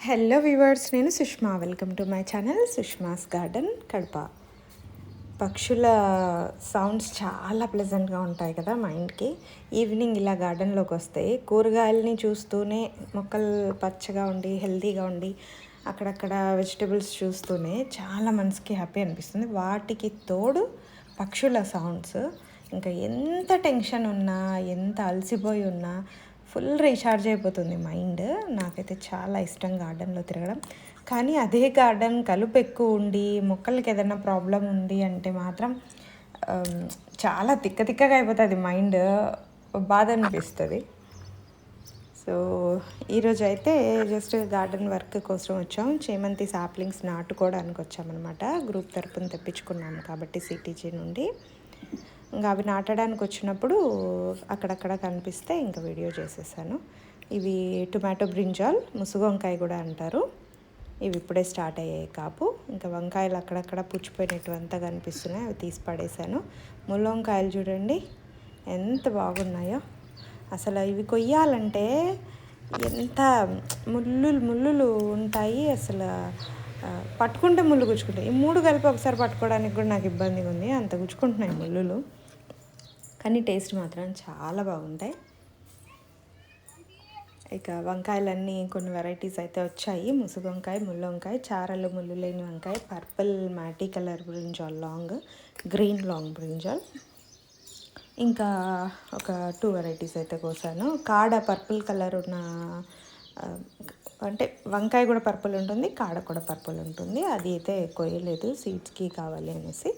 Hello viewers, నేను Sushma. Welcome to my channel Sushma's garden Kadapa. పక్షుల sounds చాలా ప్లెజెంట్గా ఉంటాయి కదా మైండ్కి. ఈవినింగ్ ఇలా గార్డెన్లోకి వస్తే కూరగాయలని చూస్తూనే, మొక్కలు పచ్చగా ఉండి హెల్తీగా ఉండి అక్కడక్కడ వెజిటబుల్స్ చూస్తూనే చాలా మనసుకి హ్యాపీ అనిపిస్తుంది. వాటికి తోడు పక్షుల సౌండ్స్, ఇంకా ఎంత టెన్షన్ ఉన్నా, ఎంత అలసిపోయి ఉన్నా ఫుల్ రీఛార్జ్ అయిపోతుంది మైండ్. నాకైతే చాలా ఇష్టం గార్డెన్లో తిరగడం. కానీ అదే గార్డెన్ కలుపు ఎక్కువ ఉండి మొక్కలకి ఏదైనా ప్రాబ్లం ఉంది అంటే మాత్రం చాలా తిక్కగా అయిపోతుంది మైండ్, బాధ అనిపిస్తుంది. సో ఈరోజు అయితే జస్ట్ గార్డెన్ వర్క్ కోసం వచ్చాం. చేమంతి సాప్లింగ్స్ నాటుకోవడానికి వచ్చామన్నమాట. గ్రూప్ తరపున తెప్పించుకున్నాము కాబట్టి సిటీజీ నుండి. ఇంకా అవి నాటడానికి వచ్చినప్పుడు అక్కడక్కడ కనిపిస్తే ఇంకా వీడియో చేసేసాను. ఇవి టొమాటో బ్రింజాల్, ముసుగు వంకాయ కూడా అంటారు. ఇవి ఇప్పుడే స్టార్ట్ అయ్యాయి కాపు. ఇంకా వంకాయలు అక్కడక్కడ పుచ్చిపోయినటువంతా కనిపిస్తున్నాయి, అవి తీసి పడేసాను. ముళ్ళ వంకాయలు చూడండి ఎంత బాగున్నాయో. అసలు ఇవి కొయ్యాలంటే ఎంత ముళ్ళులు ఉంటాయి, అసలు పట్టుకుంటే ముళ్ళు గుచ్చుకుంటాయి. ఈ మూడు కలిపి ఒకసారి పట్టుకోవడానికి కూడా నాకు ఇబ్బందిగా ఉంది, అంత గుచ్చుకుంటున్నాయి ముళ్ళులు. కానీ టేస్ట్ మాత్రం చాలా బాగుంటాయి. ఇక వంకాయలన్నీ కొన్ని వెరైటీస్ అయితే వచ్చాయి. ముసుగు వంకాయ, ముళ్ళ వంకాయ, చారలు ముళ్ళు లేని వంకాయ, purple matte colour brinjal long, green long brinjal, ఇంకా ఒక 2 వెరైటీస్ అయితే కోసాను. కాడ పర్పుల్ కలర్ ఉన్న, అంటే వంకాయ కూడా పర్పుల్ ఉంటుంది, కాడ కూడా పర్పుల్ ఉంటుంది. అది అయితే కొయ్యలేదు, సీడ్స్కి కావాలి అనేసి.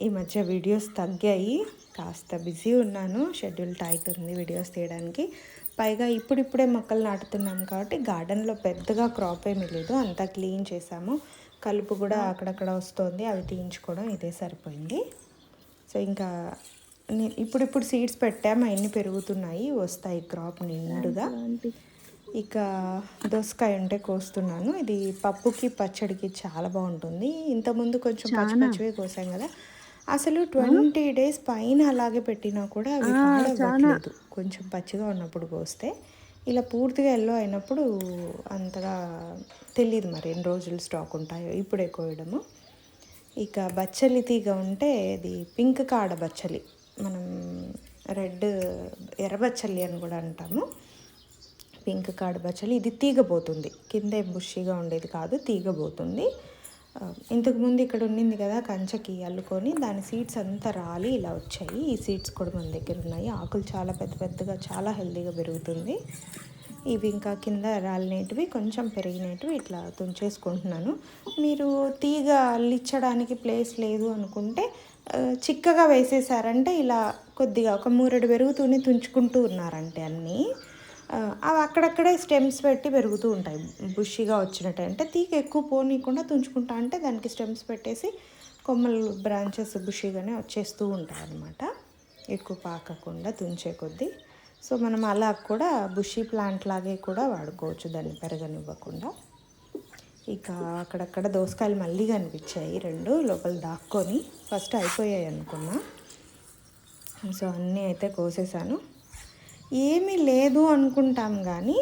ఈ మధ్య వీడియోస్ తగ్గాయి, కాస్త బిజీ ఉన్నాను, షెడ్యూల్ టైట్ ఉంది వీడియోస్ తీయడానికి. పైగా ఇప్పుడిప్పుడే మొక్కలు నాటుతున్నాము కాబట్టి గార్డెన్లో పెద్దగా క్రాప్ ఏమీ లేదు, అంతా క్లీన్ చేసాము. కలుపు కూడా అక్కడక్కడ వస్తుంది, అవి తీయించుకోవడం ఇదే సరిపోయింది. సో ఇంకా ఇప్పుడు సీడ్స్ పెట్టాము, అవన్నీ పెరుగుతున్నాయి, వస్తాయి క్రాప్ నిండుగా. ఇక దోసకాయ ఉంటే కోస్తున్నాను. ఇది పప్పుకి పచ్చడికి చాలా బాగుంటుంది. ఇంతకుముందు కొంచెం పచ్చివే కోసాం కదా, అసలు 20 days పైన అలాగే పెట్టినా కూడా అవి పాడవ్వట్లేదు. కొంచెం పచ్చిగా ఉన్నప్పుడు కోస్తే, ఇలా పూర్తిగా ఎల్లో అయినప్పుడు అంతగా తెలియదు మరి ఎన్ని రోజులు స్టాక్ ఉంటాయో. ఇప్పుడే కోయడము. ఇక బచ్చలి తీగ ఉంటే అది పింక్ కాడ బచ్చలి, మనం ఎర్రబచ్చలి అని కూడా అంటాము. పింక్ కాడ బచ్చలి, ఇది తీగబోతుంది, కిందే బుషిగా ఉండేది కాదు, తీగబోతుంది. ఇంతకుముందు ఇక్కడ ఉండింది కదా కంచకి అల్లుకొని, దాని సీడ్స్ అంతా రాలి ఇలా వచ్చాయి. ఈ సీడ్స్ కూడా మన దగ్గర ఉన్నాయి. ఆకులు చాలా పెద్దగా, చాలా హెల్తీగా పెరుగుతుంది. ఇవి ఇంకా కింద రాలినేటివి, కొంచెం పెరిగినవి ఇట్లా తుంచేసుకుంటున్నాను. మీరు తీగ అల్లించడానికి ప్లేస్ లేదు అనుకుంటే చిక్కగా వేసేసారంటే ఇలా కొద్దిగా ఒక 3 పెరుగుతూనే తుంచుకుంటూ ఉన్నారంటే అన్నీ అవి అక్కడక్కడే స్టెమ్స్ పెట్టి పెరుగుతూ ఉంటాయి బుషిగా వచ్చినట్టు. అంటే తీగ ఎక్కువ పోనీయకుండా తుంచుకుంటా అంటే దానికి స్టెమ్స్ పెట్టేసి కొమ్మలు బ్రాంచెస్ బుషిగానే వచ్చేస్తూ ఉంటాయి అన్నమాట, ఎక్కువ పాకకుండా తుంచే కొద్దీ. సో మనం అలా కూడా బుషీ ప్లాంట్ లాగే కూడా వాడుకోవచ్చు, దాన్ని పెరగనివ్వకుండా. ఇక అక్కడక్కడ దోసకాయలు మళ్ళీ కనిపించాయి 2 లోపల దాక్కొని, ఫస్ట్ అయిపోయాయి అనుకున్నా. సో అన్నీ అయితే కోసేసాను. ఏమీ లేదు అనుకుంటాం కానీ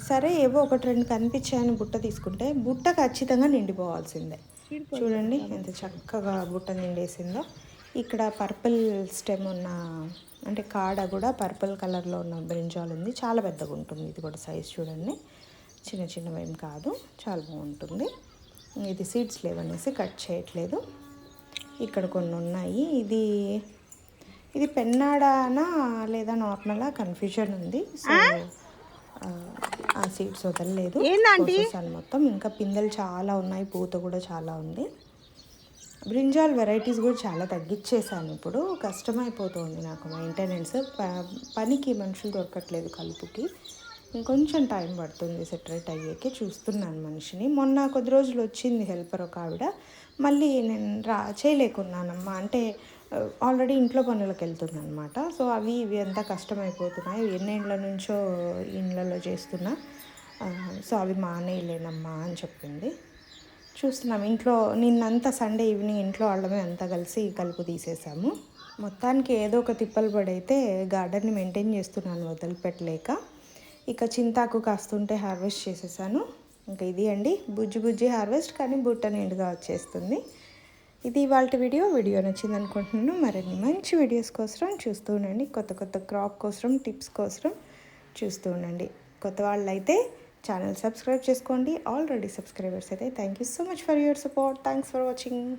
సరే ఏవో 1-2 కనిపించాయని బుట్ట తీసుకుంటే బుట్ట ఖచ్చితంగా నిండిపోవాల్సిందే. చూడండి ఎంత చక్కగా బుట్ట నిండేసిందో. ఇక్కడ పర్పుల్ స్టెమ్ ఉన్న, అంటే కాడ కూడా పర్పుల్ కలర్లో ఉన్న బ్రింజాల్ ఉంది, చాలా పెద్దగా ఉంటుంది. ఇది కూడా సైజ్ చూడండి, చిన్నవేం కాదు, చాలా బాగుంటుంది. ఇది సీడ్స్ లేవనేసి కట్ చేయట్లేదు. ఇక్కడ కొన్ని ఉన్నాయి. ఇది పెన్నాడానా లేదా నార్మలా కన్ఫ్యూజన్ ఉంది. సో ఆ సీడ్స్ వదలలేదు, కోసేసాను మొత్తం. ఇంకా పిందెలు చాలా ఉన్నాయి, పూత కూడా చాలా ఉంది. బ్రింజాల్ వెరైటీస్ కూడా చాలా తగ్గించేసాను. ఇప్పుడు కష్టమైపోతుంది నాకు మెయింటెనెన్స్, పనికి మనుషులు దొరకట్లేదు కలుపుకి. ఇంకొంచెం టైం పడుతుంది సెటరేట్ అయ్యేకి. చూస్తున్నాను మనిషిని. మొన్న కొద్ది రోజులు వచ్చింది హెల్పర్ ఒక ఆవిడ, మళ్ళీ నేను చేయలేకున్నానమ్మా, అంటే ఆల్రెడీ ఇంట్లో పనులకు వెళ్తుంది అనమాట. సో అవి ఇవి అంతా కష్టమైపోతున్నాయి, ఎన్నేళ్ళ నుంచో ఇండ్లలో చేస్తున్నా, సో అవి మానేయలేనమ్మా అని చెప్పింది. చూస్తున్నాం ఇంట్లో. నిన్నంతా సండే ఈవినింగ్ ఇంట్లో వాళ్ళమే అంతా కలిసి కలుపు తీసేసాము. మొత్తానికి ఏదో ఒక తిప్పలు పడైతే గార్డెన్ని మెయింటైన్ చేస్తున్నాను వదిలిపెట్టలేక. ఇక చింతాకు కాస్తుంటే హార్వెస్ట్ చేసేసాను. ఇంకా ఇది అండి బుజ్జి హార్వెస్ట్, కానీ బుట్ట నిండుగా వచ్చేస్తుంది. ఇది ఇవాళ వీడియో నచ్చింది అనుకుంటున్నాను. మరిన్ని మంచి వీడియోస్ కోసం చూస్తూ ఉండండి. కొత్త క్రాప్ కోసం, టిప్స్ కోసం చూస్తూ ఉండండి. కొత్త వాళ్ళు అయితే ఛానల్ సబ్స్క్రైబ్ చేసుకోండి. ఆల్రెడీ సబ్స్క్రైబర్స్ అయితే thank you so much for your support. Thanks for watching.